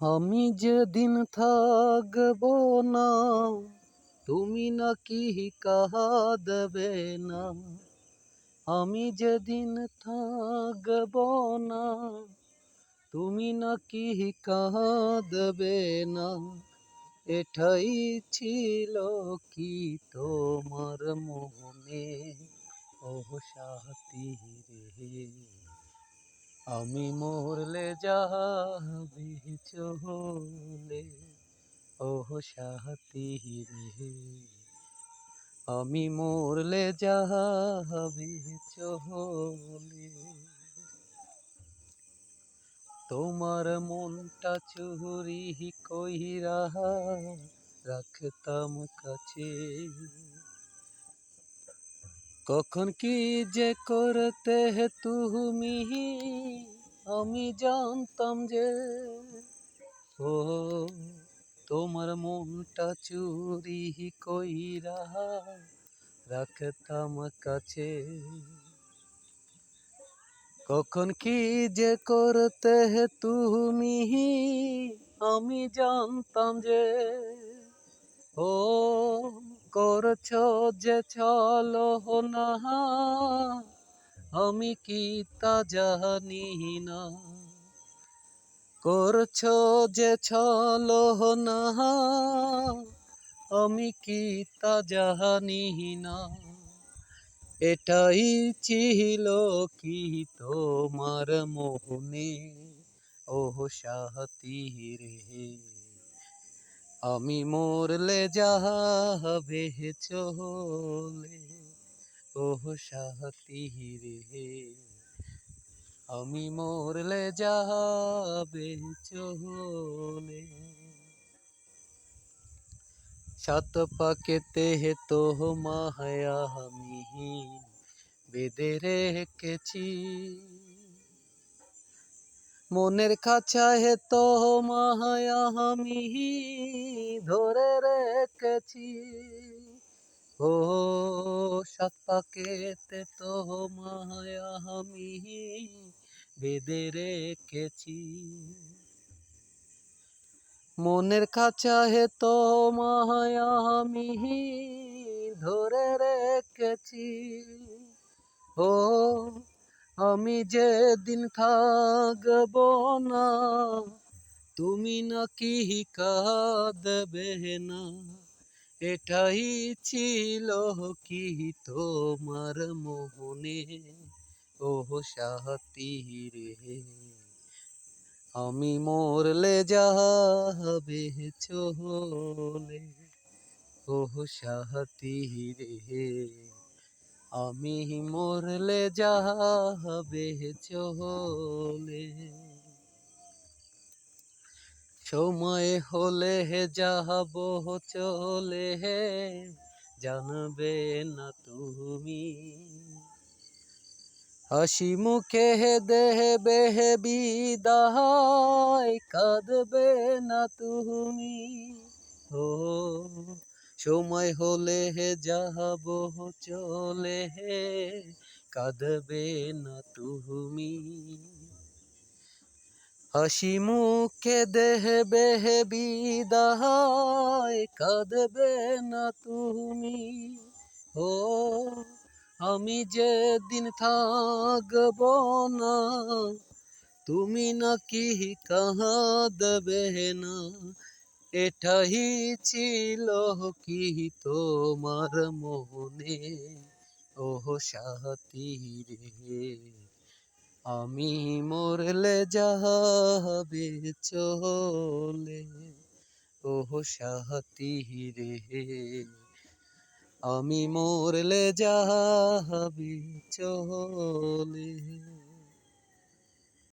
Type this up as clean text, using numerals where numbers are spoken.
আমি যেদিন থাকব না, তুমি নাকি কাঁদবে না। আমি যেদিন থাকব না, তুমি নাকি কাঁদবে না। এটাই ছিল কি তোমার মনে, ও সাথী রে। আমি মরলে যাবে চলে, ও সাথী রে। আমি মরলে যাবে চলে। তোমার মনটা চুরি কইরা রাখতাম কাছে। কখন কি যে করতে তুমি, আমি জানতাম যে। ও তোমার মনটা চুরি কইরা রাখতাম কাছে। কখন কি যে করতে তুমি, আমি জানতাম যে। ও করছ যে চলো না, আমি কি তা জানি না। করছ যে চলো না, আমি কি তা জানি না। এটাই ছিল কি তোমার মনে, ও সাথী রে। আমি মরলে যাবে চলে, ও সাথী রে। আমি মরলে যাবে চলে। সাত পাকেতে তো মায়া আমি বেঁধে রেখেছি। মনের খাঁচায় তো মায়া আমি ধরে রেখেছি। ও সাত পাকেতে তো মায়া আমি বেঁধে রেখেছি। মনের খাঁচায় তো মায়া আমি ধরে রেখেছি। ও আমি যেদিন থাকব না, তুমি নাকি কাঁদবে না। এটাই ছিল কি তোমার মনে, ও সাথী রে। আমি মরলে যাবে চলে, ও সাথী রে। আমি মরলে যাবে চলে। সময় হলে যাব চলে, জানবে না তুমি। হাসি মুখে দেবে বিদায়, কাঁদবে না তুমি। ও সময় হলে যাব চলে, কাঁদবে না তুমি। হাসি মুখে দেবে বিদায়, কাঁদবে না তুমি। ও আমি যেদিন থাকব না, তুমি নাকি কাঁদবে না। এটাই ছিল কি তোমার মনে, ও সাথী রে। আমি মরলে যাবে চলে, ও সাথী রে। আমি মরলে যাবে চলে।